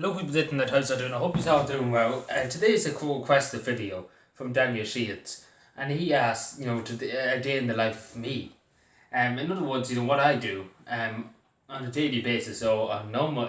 Hello people in the house, I doing? I hope you're all doing well. Today is a cool requested video from Daniel Shields, and he asked, a day in the life of me. In other words, what I do on a daily basis, or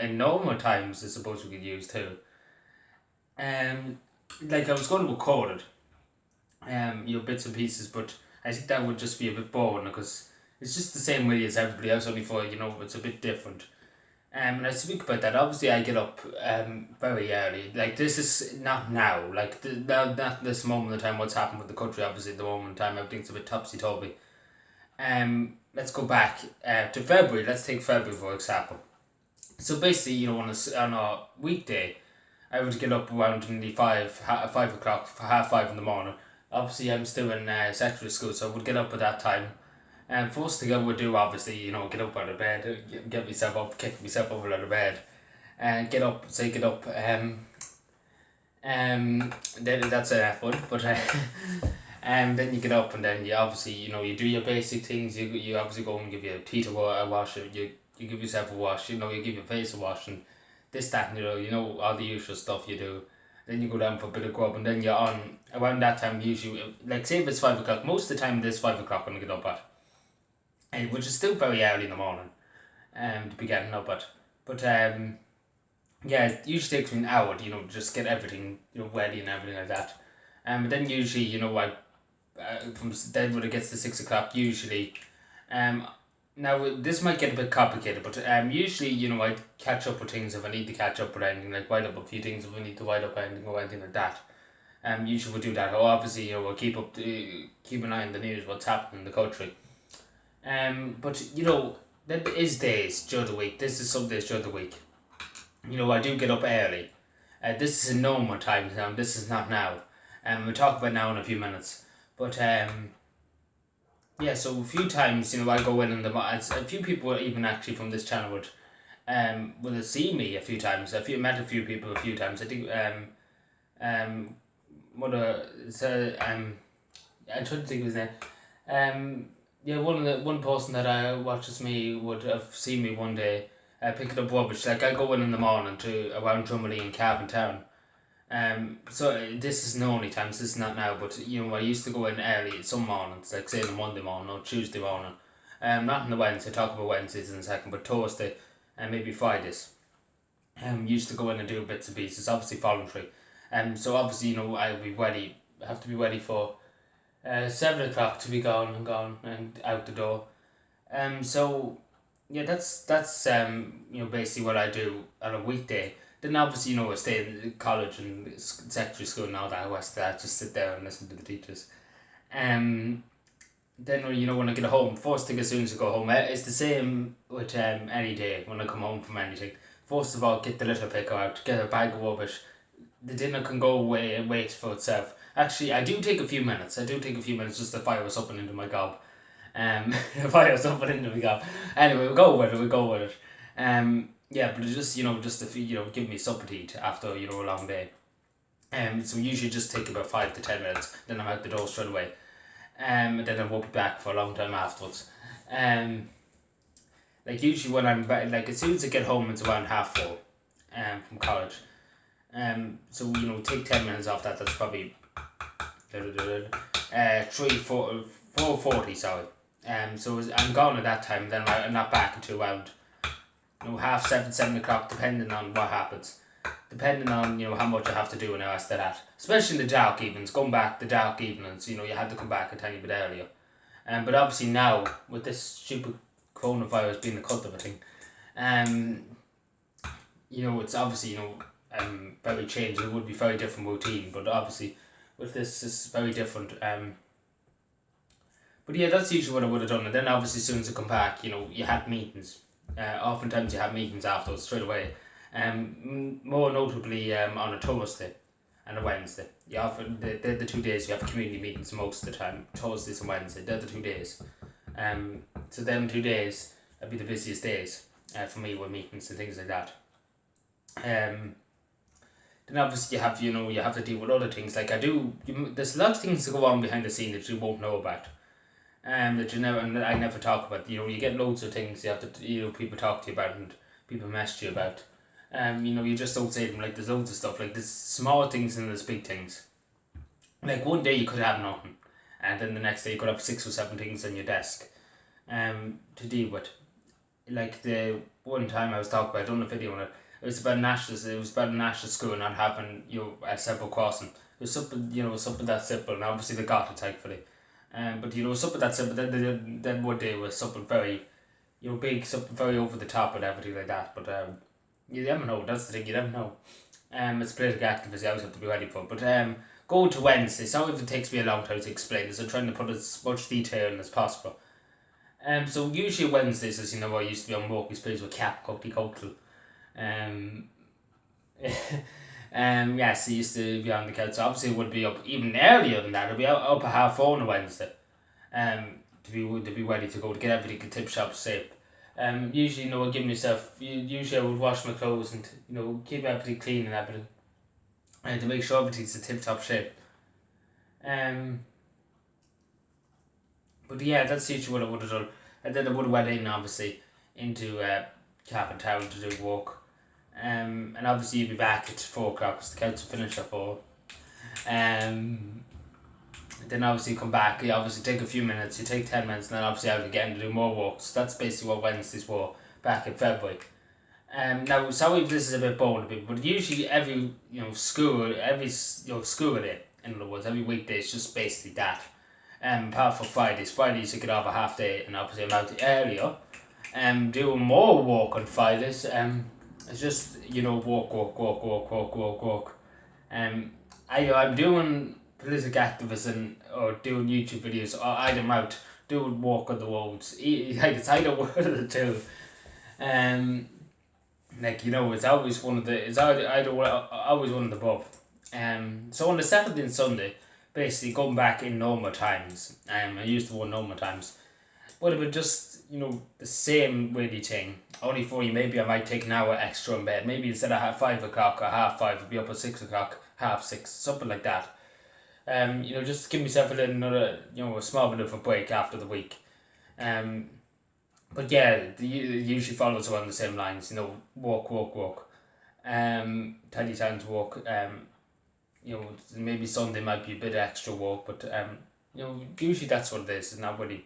in normal times, I suppose we could use too. Like I was going to record it, bits and pieces, but I think that would just be a bit boring because it's just the same way as everybody else, only for it's a bit different. And I speak about that. Obviously, I get up very early. Like this is not now. Like not this moment in time. What's happened with the country? Obviously, at the moment in time, everything's a bit topsy turvy. Let's go back to February. Let's take February for example. So basically, on a weekday, I would get up around nearly 5 o'clock, half 5 in the morning. Obviously, I'm still in secondary school, so I would get up at that time. And first thing I would do, obviously, get up out of bed, get myself up, kick myself over out of bed, and get up. Then that's an F one, but and then you get up and then you obviously, you do your basic things. You obviously go and give your teeth a wash, you give yourself a wash. You give your face a wash and this that and all the usual stuff you do. Then you go down for a bit of grub and then you're on around that time usually. Like say if it's 5 o'clock, most of the time it is 5 o'clock when I get up at. Which is still very early in the morning, to be getting up at. But it usually takes me an hour, just get everything, ready and everything like that. But then usually, from then when it gets to 6 o'clock, usually, now this might get a bit complicated, but usually, I catch up with things if I need to catch up with anything, like write up a few things if I need to write up anything or anything like that. Usually we'll do that. Or obviously, we'll keep an eye on the news, what's happening in the country. But there is days during the week. This is some days during the week. I do get up early. This is a normal time now. This is not now. We'll talk about now in a few minutes. But so a few times, I go in the a few people even actually from this channel would have seen me a few times. Met a few people a few times. I think I'm trying to think of his name. One person that watches me would have seen me one day picking up rubbish. Like I go in the morning to around Drumley and Cavan Town. So this is the only times. This is not now, but I used to go in early some mornings, like say on a Monday morning or Tuesday morning. Not on the Wednesday. Talk about Wednesdays in a second, but Thursday and maybe Fridays. Used to go in and do bits and pieces. Obviously voluntary. So obviously I'll be ready. Have to be ready for 7 o'clock to be gone and out the door. So yeah, that's basically what I do on a weekday. Then obviously I stay in college and secondary school and all that rest of that. Just sit there and listen to the teachers. Then when I get home, first thing as soon as I go home, it's the same with any day when I come home from anything. First of all, get the litter picker out, get a bag of rubbish. The dinner can go away and wait for itself. Actually, I do take a few minutes. Just to fire something into my gob. Fire something into my gob. Anyway, we'll go with it. But it's just, just to, give me something to eat after, a long day. So usually just take about 5 to 10 minutes. Then I'm out the door straight away. And then I won't be back for a long time afterwards. Like usually when I'm back, like as soon as I get home, it's around 4:30. From college. So take 10 minutes off that. That's probably 4:40. Sorry. So I'm gone at that time. Then I'm not back until around 7:30, 7 o'clock, depending on what happens. Depending on how much I have to do and the rest of that. Especially in the dark evenings. Going back the dark evenings. You have to come back a tiny bit earlier. But obviously now with this stupid coronavirus being the cult of a thing, it's obviously very changed. It would be very different routine, but obviously with this is very different. But yeah, that's usually what I would have done. And then obviously as soon as I come back, you had meetings. Oftentimes you have meetings afterwards straight away. More notably on a Thursday and a Wednesday. They're the 2 days you have community meetings most of the time. Thursdays and Wednesday, they're the 2 days. So them 2 days would be the busiest days for me with meetings and things like that. Then obviously you have to deal with other things. Like there's a lot of things that go on behind the scene that you won't know about. That I never talk about. You get loads of things you have to people talk to you about and people mess you about. You just don't say them. Like, there's loads of stuff. Like, there's small things and there's big things. Like, one day you could have nothing, and then the next day you could have 6 or 7 things on your desk to deal with. Like, the one time I was talking about, I done a video on it. It was about a national school not having a simple crossing. It was something that simple, and obviously they got it, thankfully. But something that simple. Then one day was something very, big, something very over the top and everything like that. But you never know. That's the thing. You never know. It's political activism. I always have to be ready for. But going to Wednesday. Some of it takes me a long time to explain this. I'm trying to put as much detail in as possible. So usually Wednesdays, as you know, I used to be on Walkie's Place with Cap Cockney Cultural. Yes, I used to be on the couch. So obviously, it would be up even earlier than that. It'd be up at 4:30 on a Wednesday. To be ready to go to get everything in tip-top shape. Usually, I give myself. Usually, I would wash my clothes and keep everything clean and everything, and to make sure everything's in tip-top shape. But yeah, that's usually what I would have done. And then I would have went in, obviously, into Cap and Town to do work. And obviously you'd be back at 4 o'clock because the council finished at 4. Then obviously you come back, you obviously take a few minutes, you take 10 minutes, and then obviously out again to do more work. So that's basically what Wednesdays were back in February. Now, sorry if this is a bit boring, but usually every school day, in other words, every weekday is just basically that. Apart from Fridays you could have a half day, and obviously I'm out earlier. Doing more work on Fridays. It's just work. I'm doing political activism or doing YouTube videos, or I'm out doing walk on the roads. It's either one of the two. It's always one of the. It's always one of the above. So on the Saturday and Sunday, basically going back in normal times. I used the word normal times, but it would just the same really thing. Only for you, maybe I might take an hour extra in bed. Maybe instead of 5 o'clock or 5:30, I'd be up at 6 o'clock, 6:30, something like that. Just give myself another, a small bit of a break after the week. But yeah, it usually follows along the same lines. Walk. Tidy Towns walk. Maybe Sunday might be a bit extra walk, but usually that's what it is. It's not really,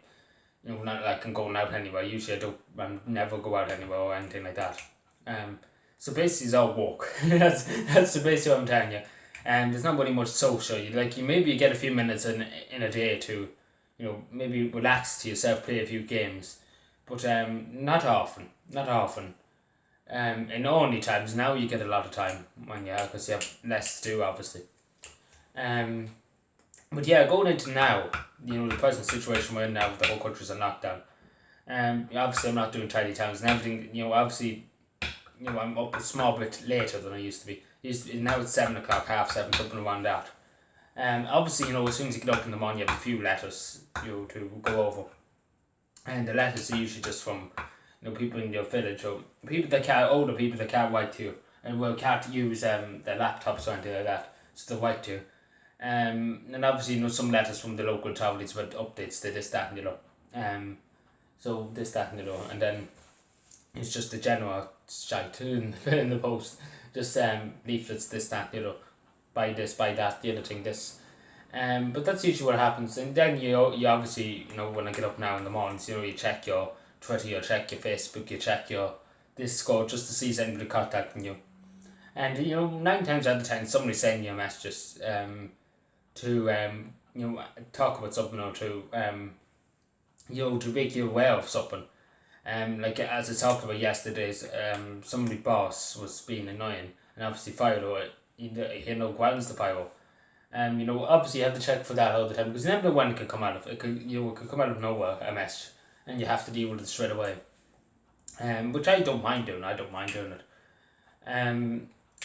not like I'm going out anywhere. Usually I never go out anywhere or anything like that. So basically it's all walk. that's basically what I'm telling you. There's not really much social. You maybe get a few minutes in a day to, maybe relax to yourself, play a few games, but not often. In only times now you get a lot of time because you have less to do, obviously. But yeah, going into now, the present situation we're in now, the whole country's on lockdown. Obviously I'm not doing Tidy Towns and everything. Obviously, I'm up a small bit later than I used to be. Now it's 7 o'clock, 7:30, something around that. Obviously, as soon as you get up in the morning, you have a few letters, to go over. And the letters are usually just from, people in your village or older people that can't write to you and can't use their laptops or anything like that, so they write to you. And obviously, some letters from the local authorities with updates to this, that, and so this, that, and then it's just the general shite in the post. Just leaflets, this, that, buy this, buy that, the other thing, this. But that's usually what happens. And then you obviously, when I get up now in the mornings, you check your Twitter, you check your Facebook, you check your Discord just to see if anybody contacting you. And 9 times out of 10 somebody's sending you messages to talk about something or to to make you aware of something. Like as I talked about yesterday's, somebody's boss was being annoying and obviously fired or he had no grounds to fire. Obviously you have to check for that all the time because you never know when it could come out of it. It could come out of nowhere, a message, and you have to deal with it straight away. Which I don't mind doing. it.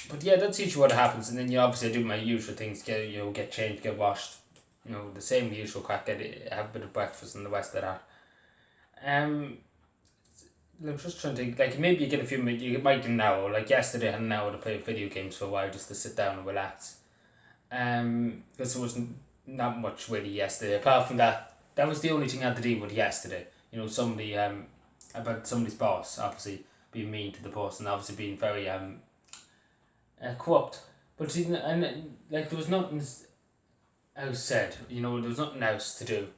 But yeah, that's usually what happens, and then obviously I do my usual things. Get changed, get washed. The same usual crack. Have a bit of breakfast and the rest of that. I'm just trying to think, like maybe you get a few minutes, you might get an hour, like yesterday I had an hour to play video games for a while just to sit down and relax. Because there wasn't not much really yesterday, apart from that was the only thing I had to deal with yesterday. Somebody, about somebody's boss, obviously being mean to the boss and obviously being very, corrupt. But like there was nothing else said. There was nothing else to do.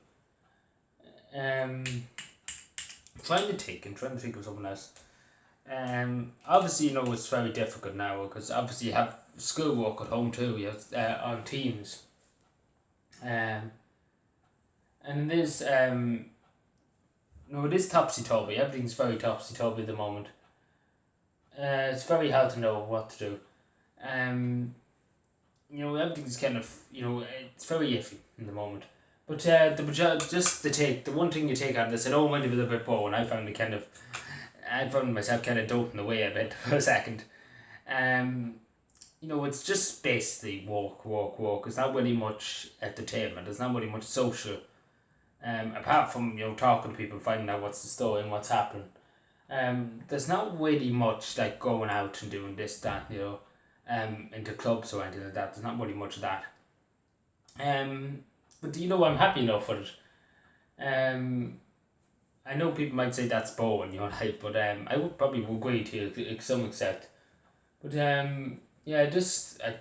Um, trying to think of something else. Obviously, it's very difficult now because obviously you have schoolwork at home too. You have on Teams. And it is it is topsy turvy. Everything's very topsy turvy at the moment. It's very hard to know what to do. Everything's kind of it's very iffy in the moment. But the one thing you take out of this, I know it might be a little bit boring. I found myself kind of doting away a bit for a second. It's just basically walk. It's not really much entertainment. There's not really much social. Apart from talking to people, finding out what's the story and what's happening. There's not really much like going out and doing this, that, into clubs or anything like that. There's not really much of that. But I'm happy enough for it. I know people might say that's boring, but I would probably agree to some extent. But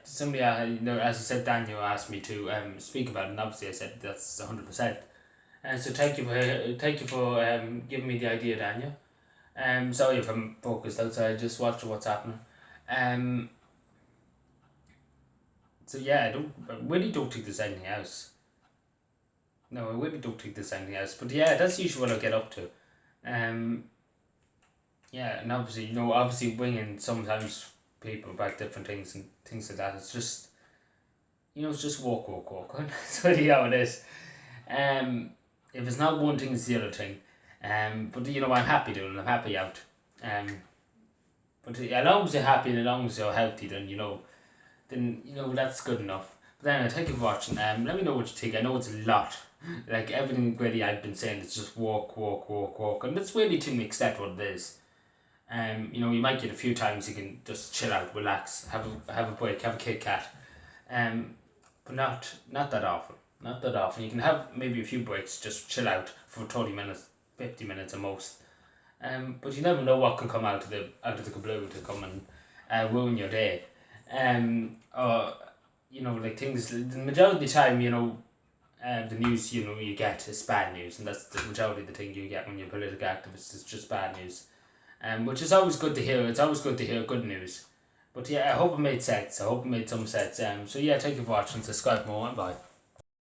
somebody, as I said, Daniel asked me to speak about it, and obviously I said that's 100%. And so thank you for giving me the idea, Daniel. Sorry if I'm focused outside, just watching what's happening. So yeah, I really don't think there's anything else. No, I really don't think there's anything else. But yeah, that's usually what I get up to. Yeah, and obviously bringing sometimes people about different things and things like that. It's just, it's just walk. That's really how it is. If it's not one thing, it's the other thing. But I'm happy doing it. I'm happy out. But as long as you're happy and as long as you're healthy, then that's good enough. But anyway, thank you for watching. Let me know what you think. I know it's a lot. Like everything really I've been saying, it's just walk, and that's really to an extent what it is. You might get a few times you can just chill out, relax, have a break, have a Kit Kat, but not that often. Not that often. You can have maybe a few breaks, just chill out for 30 minutes, 50 minutes at most. But you never know what can come out of the blue to come and ruin your day. Or like things. The majority of the time, the news you get is bad news, and that's the majority of the thing you get when you're a political activist. It's just bad news, which is always good to hear. It's always good to hear good news. But yeah, I hope it made sense. I hope it made some sense. So yeah, thank you for watching. Subscribe more and bye.